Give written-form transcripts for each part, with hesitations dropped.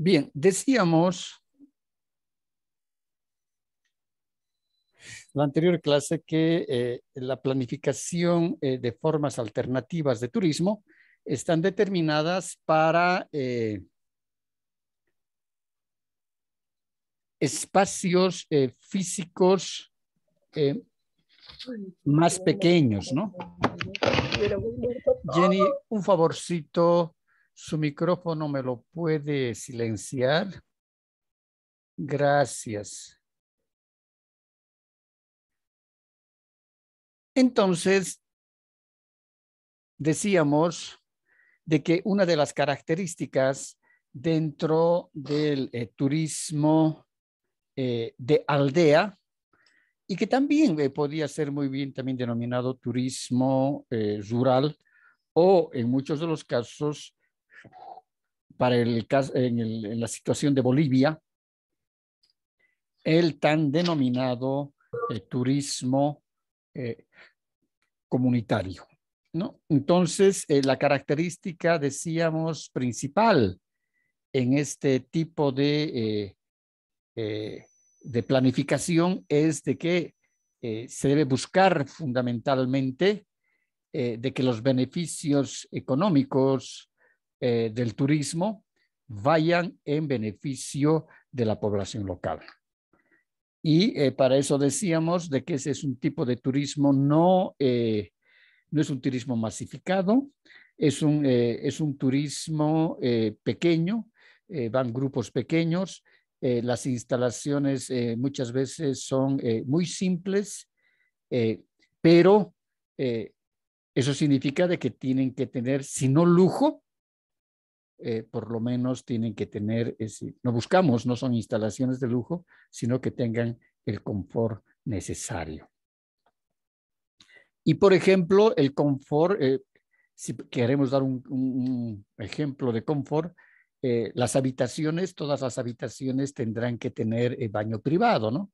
Bien, decíamos la anterior clase que la planificación de formas alternativas de turismo están determinadas para espacios físicos más pequeños, ¿no? Jenny, un favorcito, su micrófono me lo puede silenciar. Gracias. Entonces, decíamos de que una de las características dentro del turismo de aldea, y que también podía ser muy bien también denominado turismo rural, o en muchos de los casos, para el caso, en la situación de Bolivia, el tan denominado turismo comunitario, ¿no? Entonces, la característica, decíamos, principal en este tipo de planificación es de que se debe buscar fundamentalmente de que los beneficios económicos del turismo vayan en beneficio de la población local. Y para eso decíamos de que ese es un tipo de turismo no es un turismo masificado, es un turismo pequeño, van grupos pequeños, las instalaciones muchas veces son muy simples, pero eso significa de que tienen que tener, si no lujo, por lo menos tienen que tener, no buscamos, no son instalaciones de lujo, sino que tengan el confort necesario. Y por ejemplo, el confort, si queremos dar un ejemplo de confort, las habitaciones, todas las habitaciones tendrán que tener baño privado, ¿no?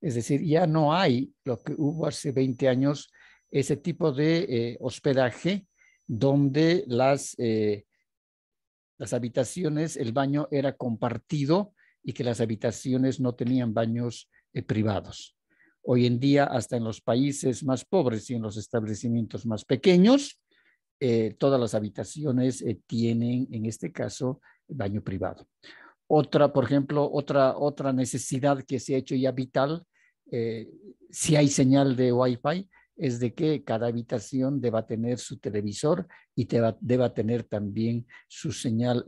Es decir, ya no hay lo que hubo hace 20 años, ese tipo de hospedaje donde las habitaciones, el baño era compartido y que las habitaciones no tenían baños privados. Hoy en día, hasta en los países más pobres y en los establecimientos más pequeños, todas las habitaciones tienen, en este caso, baño privado. Otra, por ejemplo, otra necesidad que se ha hecho ya vital, si hay señal de Wi-Fi, es de que cada habitación deba tener su televisor y deba tener también su señal,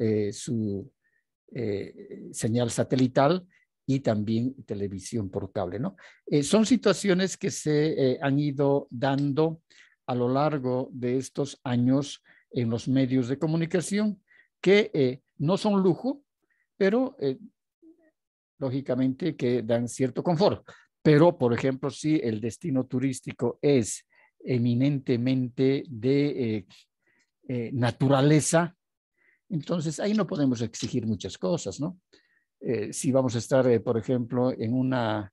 señal satelital y también televisión por cable, ¿no? Son situaciones que se han ido dando a lo largo de estos años en los medios de comunicación que no son lujo, pero lógicamente que dan cierto confort. Pero, por ejemplo, si el destino turístico es eminentemente de naturaleza, entonces ahí no podemos exigir muchas cosas, ¿no? Si vamos a estar, por ejemplo, en una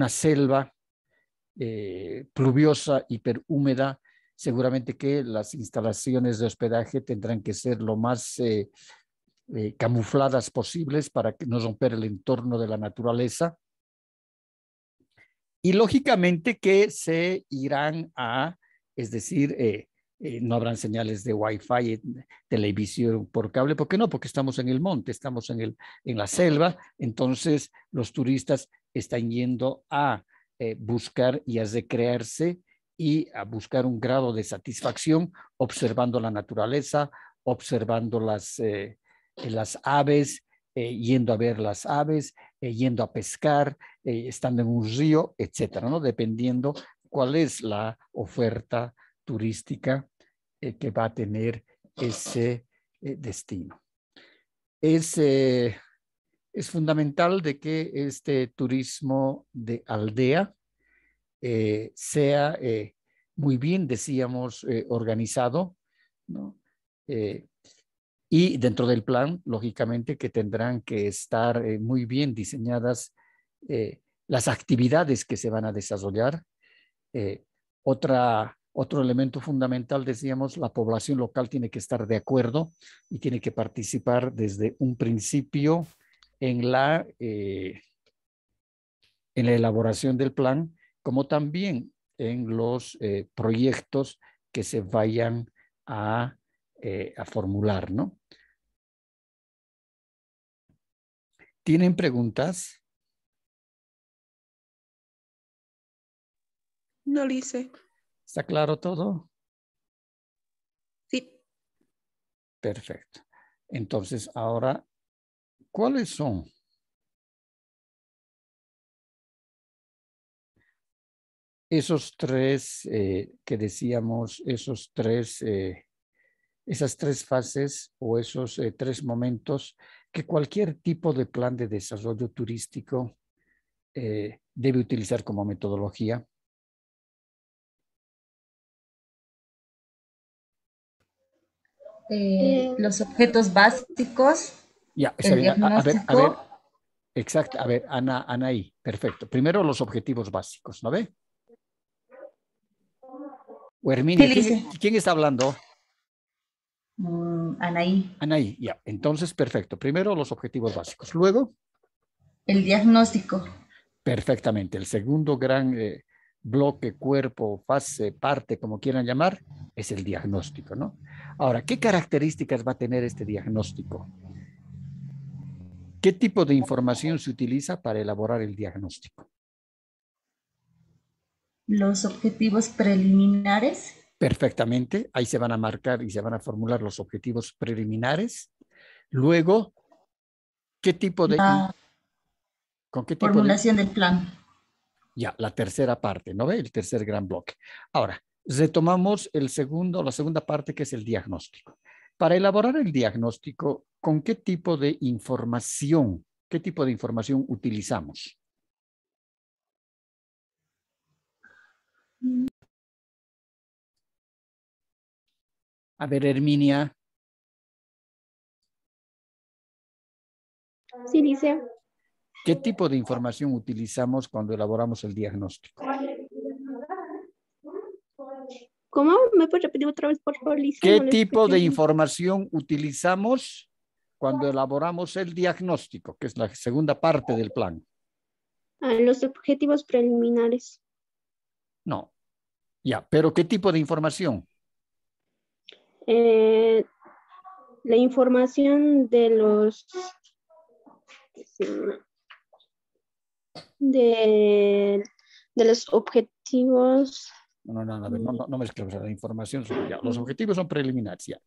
selva pluviosa, hiperhúmeda, seguramente que las instalaciones de hospedaje tendrán que ser lo más camufladas posibles para no romper el entorno de la naturaleza. Y lógicamente que se irán es decir, no habrán señales de Wi-Fi, televisión por cable. ¿Por qué no? Porque estamos en el monte, estamos en la selva. Entonces, los turistas están yendo a buscar y a recrearse y a buscar un grado de satisfacción observando la naturaleza, observando las aves, yendo a ver las aves, yendo a pescar, estando en un río, etcétera, ¿no? Dependiendo cuál es la oferta turística que va a tener ese destino. Es fundamental de que este turismo de aldea sea muy bien, decíamos, organizado, ¿no? Y dentro del plan, lógicamente, que tendrán que estar muy bien diseñadas las actividades que se van a desarrollar. Otro elemento fundamental, decíamos, la población local tiene que estar de acuerdo y tiene que participar desde un principio en la elaboración del plan, como también en los proyectos que se vayan a formular, ¿no? ¿Tienen preguntas? No lo hice. ¿Está claro todo? Sí. Perfecto. Entonces, ahora, ¿cuáles son esos tres que decíamos, esas tres fases o esos tres momentos que cualquier tipo de plan de desarrollo turístico debe utilizar como metodología? Los objetos básicos, Ya, está el bien. A ver, diagnóstico. exacto. A ver, Anaí, perfecto. Primero los objetivos básicos, ¿no ve? O Herminia, Sí, dice. ¿quién está hablando? Anaí. Anaí, ya. Entonces, perfecto. Primero los objetivos básicos. Luego, El diagnóstico. perfectamente. El segundo gran bloque, cuerpo, fase, parte, como quieran llamar, es el diagnóstico, ¿no? Ahora, ¿qué características va a tener este diagnóstico? ¿Qué tipo de información se utiliza para elaborar el diagnóstico? Los objetivos preliminares. Perfectamente. Ahí se van a marcar y se van a formular los objetivos preliminares. Luego, ¿qué tipo de... La ¿Con qué tipo de... formulación del plan. Ya, la tercera parte, ¿no ve? El tercer gran bloque. Ahora, retomamos la segunda parte, que es el diagnóstico. Para elaborar el diagnóstico, ¿con qué tipo de información utilizamos? A ver, Herminia, Sí, dice. ¿qué tipo de información utilizamos cuando elaboramos el diagnóstico? ¿Cómo? ¿Me puedes repetir otra vez, por favor, Lisa? ¿Qué No lo tipo escuché de bien. información utilizamos cuando elaboramos el diagnóstico, que es la segunda parte del plan? Los objetivos preliminares. No, ya, pero ¿qué tipo de información? La información de los de los objetivos. A ver, no mezclemos la información. Ya, los objetivos son preliminares, ya.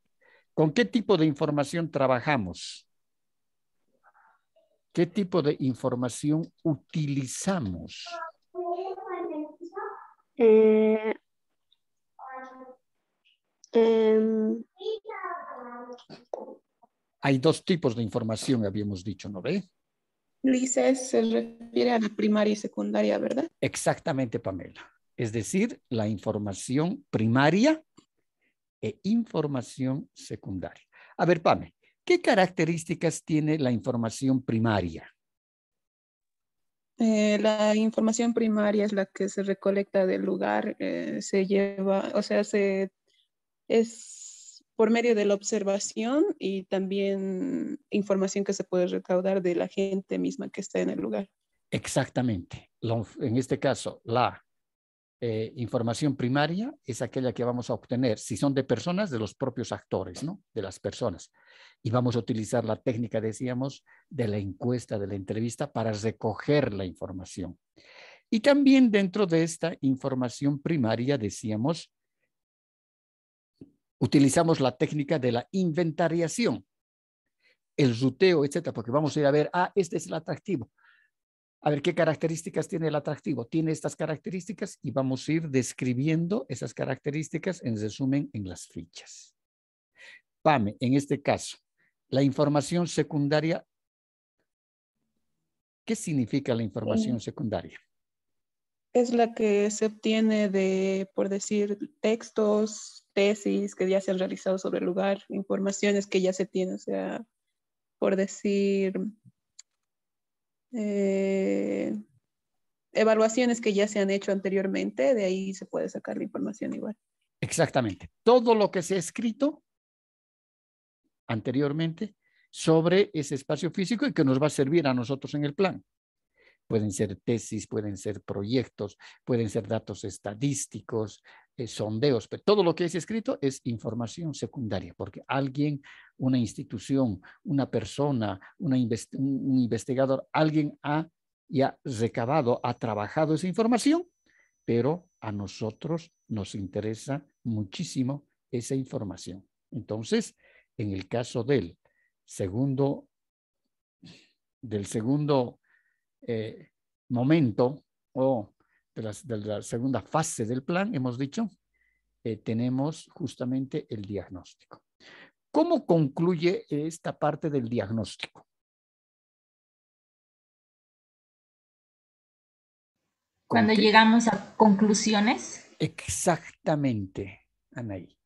¿Con qué tipo de información trabajamos? ¿Qué tipo de información utilizamos? Eh, em, Hay dos tipos de información, habíamos dicho, ¿no ve? Lice se refiere a la primaria y secundaria, ¿verdad? Exactamente, Pamela. Es decir, la información primaria e información secundaria. A ver, Pame, ¿qué características tiene la información primaria? La información primaria es la que se recolecta del lugar, se lleva, o sea, es por medio de la observación y también información que se puede recaudar de la gente misma que está en el lugar. Exactamente. En este caso, la información primaria es aquella que vamos a obtener, si son de personas, de los propios actores, ¿no? De las personas. Y vamos a utilizar la técnica, decíamos, de la encuesta, de la entrevista, para recoger la información. Y también dentro de esta información primaria, decíamos, utilizamos la técnica de la inventariación, el ruteo, etcétera, porque vamos a ir a ver, este es el atractivo. A ver qué características tiene el atractivo. Tiene estas características y vamos a ir describiendo esas características en resumen en las fichas. PAME, en este caso, la información secundaria. ¿Qué significa la información secundaria? Es la que se obtiene de, por decir, textos, tesis que ya se han realizado sobre el lugar, informaciones que ya se tienen, o sea, por decir, evaluaciones que ya se han hecho anteriormente, de ahí se puede sacar la información igual. Exactamente. Todo lo que se ha escrito anteriormente sobre ese espacio físico y que nos va a servir a nosotros en el plan. Pueden ser tesis, pueden ser proyectos, pueden ser datos estadísticos, sondeos, pero todo lo que es escrito es información secundaria, porque alguien, una institución, una persona, un investigador, alguien ha ya recabado, ha trabajado esa información, pero a nosotros nos interesa muchísimo esa información. Entonces, en el caso del segundo momento o de la segunda fase del plan, hemos dicho, tenemos justamente el diagnóstico. ¿Cómo concluye esta parte del diagnóstico? Cuando llegamos a conclusiones. Exactamente, Anaí.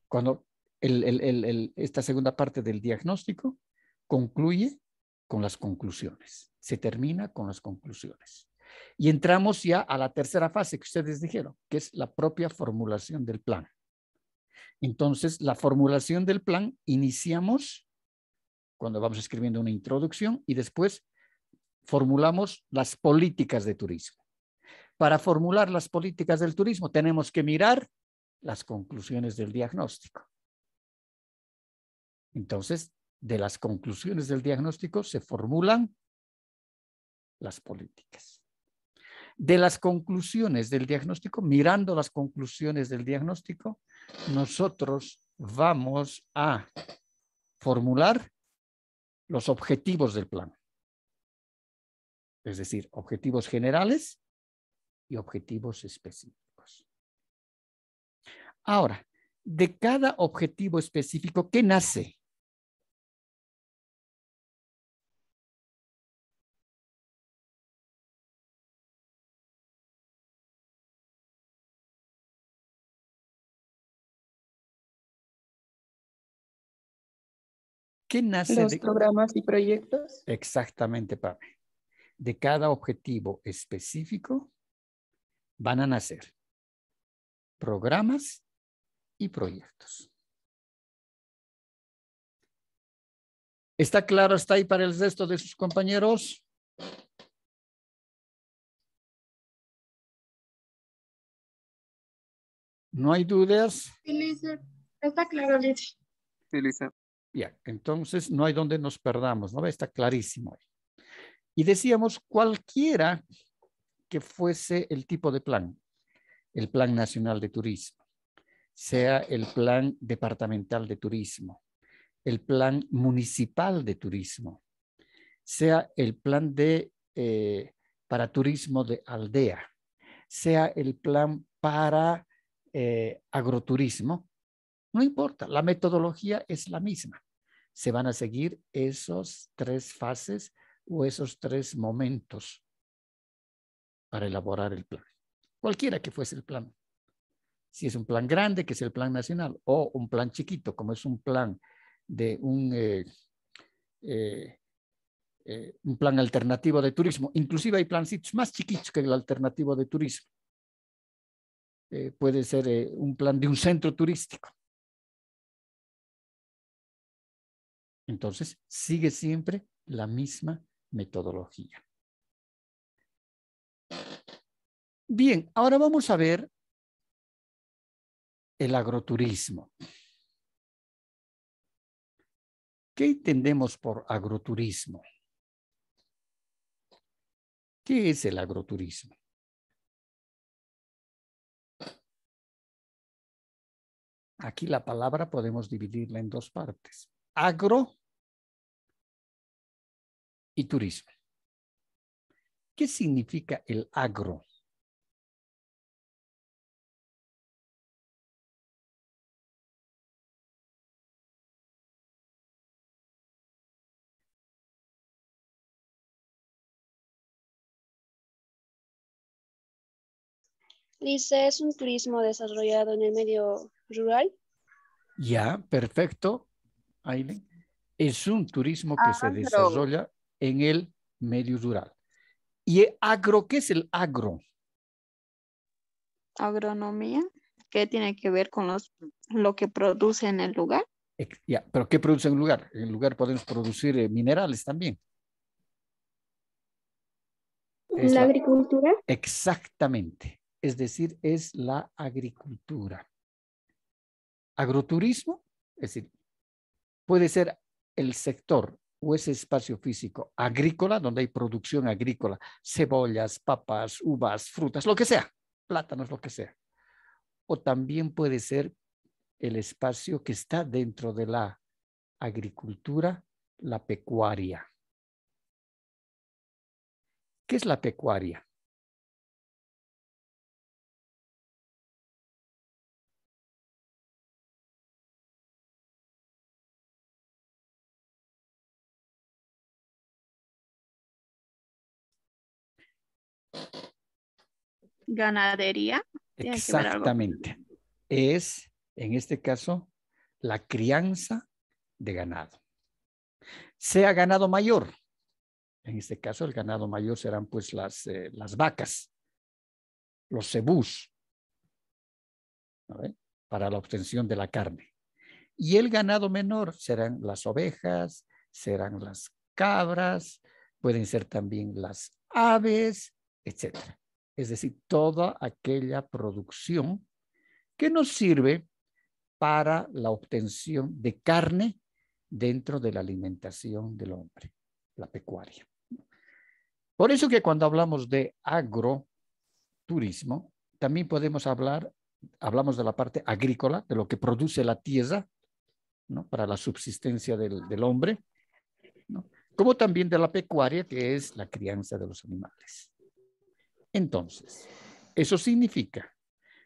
Cuando esta segunda parte del diagnóstico concluye con las conclusiones. Se termina con las conclusiones. Y entramos ya a la tercera fase que ustedes dijeron, que es la propia formulación del plan. Entonces, la formulación del plan iniciamos cuando vamos escribiendo una introducción y después formulamos las políticas de turismo. Para formular las políticas del turismo tenemos que mirar las conclusiones del diagnóstico. Entonces, de las conclusiones del diagnóstico se formulan las políticas. De las conclusiones del diagnóstico, mirando las conclusiones del diagnóstico, nosotros vamos a formular los objetivos del plan. Es decir, objetivos generales y objetivos específicos. Ahora, de cada objetivo específico, ¿qué nace? ¿Qué nace Los programas y proyectos. Exactamente, Pame. De cada objetivo específico van a nacer programas y proyectos. ¿Está claro? ¿Está ahí para el resto de sus compañeros? ¿No hay dudas? Sí, Lisa. Está claro, Lisa. Sí, Lisa. Bien, entonces no hay donde nos perdamos, ¿no? Está clarísimo. Y decíamos cualquiera que fuese el tipo de plan, el Plan Nacional de Turismo, sea el Plan Departamental de Turismo, el Plan Municipal de Turismo, sea el Plan para Turismo de Aldea, sea el Plan para Agroturismo, no importa, la metodología es la misma. Se van a seguir esos 3 fases o esos 3 momentos para elaborar el plan. Cualquiera que fuese el plan. Si es un plan grande, que es el plan nacional, o un plan chiquito, como es un plan de un plan alternativo de turismo. Inclusive hay plancitos más chiquitos que el alternativo de turismo. Puede ser un plan de un centro turístico. Entonces, sigue siempre la misma metodología. Bien, ahora vamos a ver el agroturismo. ¿Qué entendemos por agroturismo? ¿Qué es el agroturismo? Aquí la palabra podemos dividirla en 2 partes. Agro y turismo. ¿Qué significa el agro? Lisa, ¿es un turismo desarrollado en el medio rural? Ya, perfecto, Aileen. Es un turismo que se pero desarrolla en el medio rural. ¿Y agro? ¿Qué es el agro? Agronomía, ¿qué tiene que ver con lo que produce en el lugar? Ya, pero ¿qué produce en un lugar? En el lugar podemos producir minerales también. Es La la, agricultura. exactamente. Es decir, es la agricultura. Agroturismo, es decir, puede ser el sector o ese espacio físico agrícola, donde hay producción agrícola, cebollas, papas, uvas, frutas, lo que sea, plátanos, lo que sea. O también puede ser el espacio que está dentro de la agricultura, la pecuaria. ¿Qué es la pecuaria? Ganadería. Tiene que ver algo. Exactamente. Es, en este caso, la crianza de ganado. Sea ganado mayor. En este caso, el ganado mayor serán pues las vacas, los cebús, ¿no? Para la obtención de la carne. Y el ganado menor serán las ovejas, serán las cabras, pueden ser también las aves, etcétera. Es decir, toda aquella producción que nos sirve para la obtención de carne dentro de la alimentación del hombre, la pecuaria. Por eso que cuando hablamos de agroturismo, también hablamos de la parte agrícola, de lo que produce la tierra, ¿no? Para la subsistencia del hombre, ¿no? Como también de la pecuaria, que es la crianza de los animales. Entonces, eso significa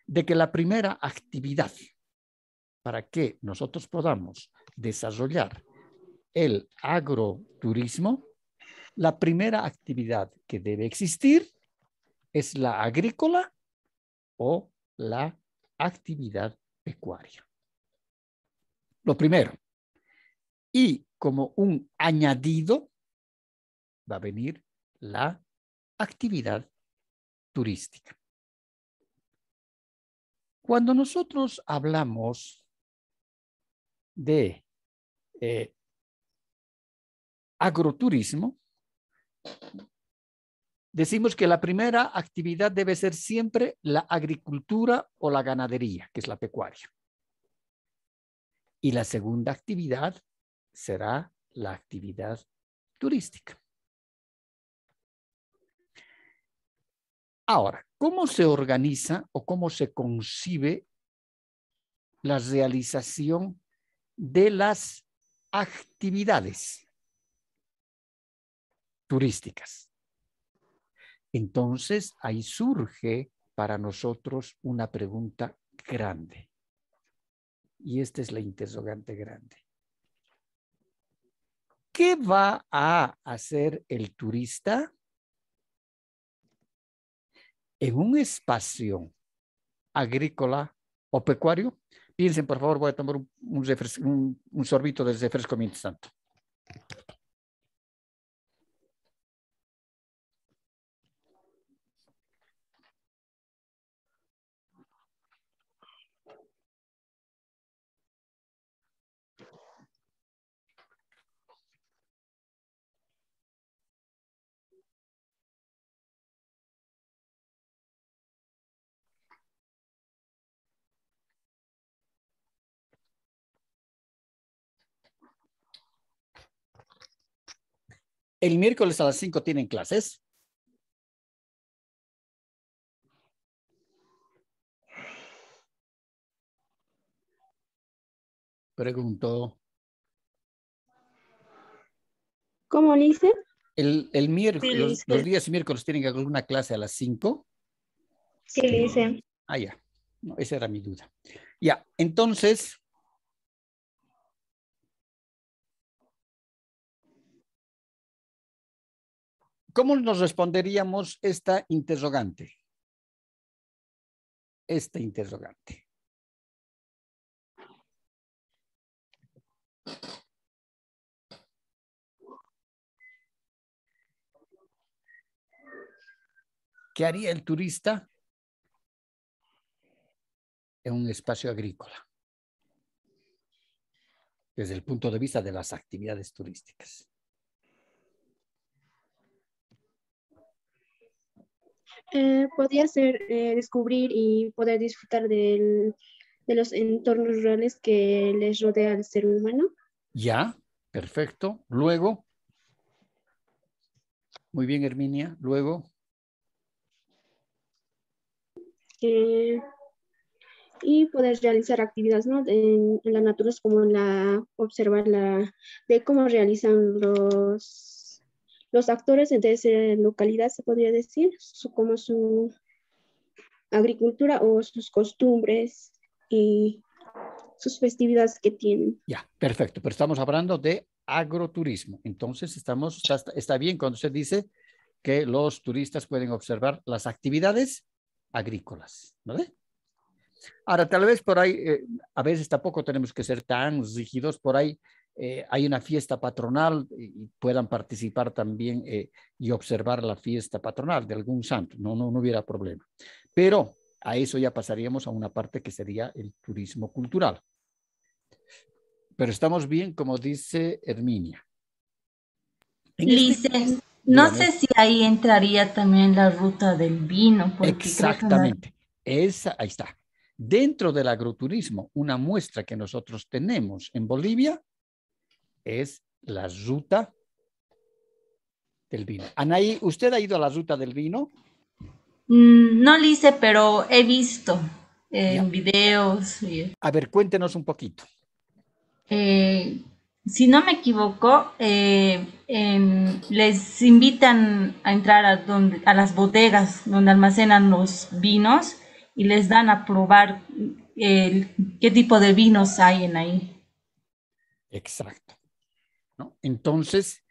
de que la primera actividad para que nosotros podamos desarrollar el agroturismo, la primera actividad que debe existir es la agrícola o la actividad pecuaria. Lo primero. Y como un añadido va a venir la actividad turística. Cuando nosotros hablamos de agroturismo, decimos que la primera actividad debe ser siempre la agricultura o la ganadería, que es la pecuaria. Y la segunda actividad será la actividad turística. Ahora, ¿cómo se organiza o cómo se concibe la realización de las actividades turísticas? Entonces, ahí surge para nosotros una pregunta grande. Y esta es la interrogante grande. ¿Qué va a hacer el turista en un espacio agrícola o pecuario? Piensen, por favor, voy a tomar un sorbito de refresco mientras tanto. El miércoles a las 5 tienen clases. Pregunto. ¿Cómo dice? El miércoles, Sí, los días miércoles tienen alguna clase a las 5. sí, dice. Ah, ya. No, esa era mi duda. Ya, entonces, ¿cómo nos responderíamos esta interrogante? Esta interrogante. ¿Qué haría el turista en un espacio agrícola? Desde el punto de vista de las actividades turísticas. Podría ser descubrir y poder disfrutar de los entornos rurales que les rodea al ser humano. Ya, perfecto. Luego, muy bien, Herminia. Luego. Y poder realizar actividades, ¿no? En la naturaleza, como observar de cómo realizan los actores de esa localidad, se podría decir, como su agricultura o sus costumbres y sus festividades que tienen. Ya, perfecto, pero estamos hablando de agroturismo. Entonces, está bien cuando se dice que los turistas pueden observar las actividades agrícolas, ¿vale? Ahora, tal vez por ahí, a veces tampoco tenemos que ser tan rígidos, por ahí hay una fiesta patronal y puedan participar también y observar la fiesta patronal de algún santo, no hubiera problema. Pero a eso ya pasaríamos a una parte que sería el turismo cultural. Pero estamos bien, como dice Herminia. Lice, no sé si ahí entraría también la ruta del vino. Exactamente, ahí está. Dentro del agroturismo, una muestra que nosotros tenemos en Bolivia es la ruta del vino. Anaí, ¿usted ha ido a la ruta del vino? No lo hice, pero he visto en videos. A ver, cuéntenos un poquito. Si no me equivoco, les invitan a entrar a las bodegas donde almacenan los vinos y les dan a probar qué tipo de vinos hay en ahí. Exacto, ¿no? Entonces,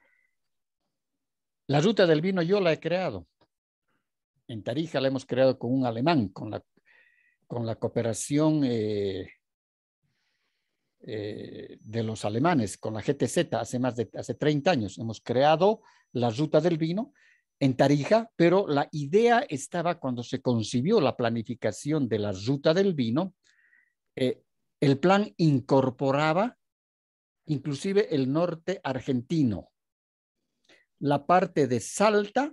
la ruta del vino yo la he creado. En Tarija la hemos creado con un alemán, con la cooperación de los alemanes, con la GTZ, hace 30 años. Hemos creado la ruta del vino en Tarija, pero la idea estaba cuando se concibió la planificación de la ruta del vino, el plan incorporaba inclusive el norte argentino, la parte de Salta,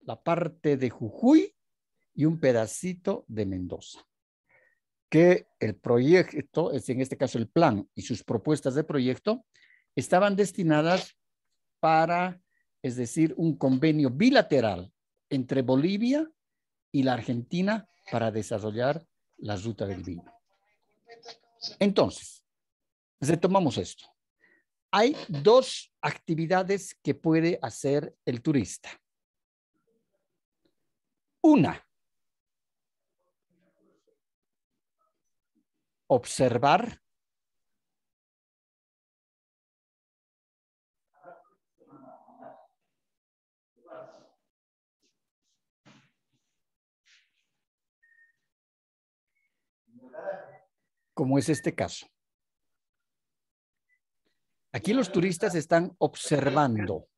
la parte de Jujuy y un pedacito de Mendoza. Que el proyecto, en este caso el plan y sus propuestas de proyecto, estaban destinadas para, es decir, un convenio bilateral entre Bolivia y la Argentina para desarrollar la ruta del vino. Entonces, retomamos esto. Hay dos actividades que puede hacer el turista. Una, observar como es este caso. Aquí los turistas están observando.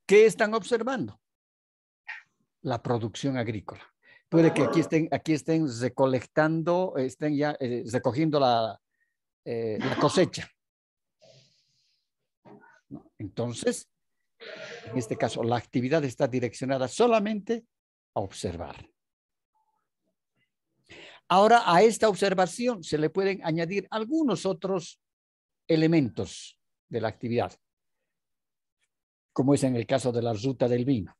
¿Qué están observando? La producción agrícola. Puede que aquí estén recolectando, estén ya recogiendo la cosecha. Entonces, en este caso, la actividad está direccionada solamente a observar. Ahora, a esta observación se le pueden añadir algunos otros elementos de la actividad, como es en el caso de la ruta del vino.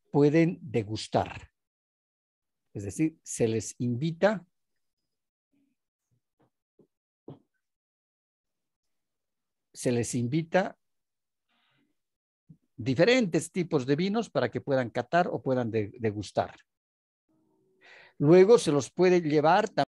Pueden degustar, es decir, se les invita diferentes tipos de vinos para que puedan catar o puedan degustar. Luego se los puede llevar también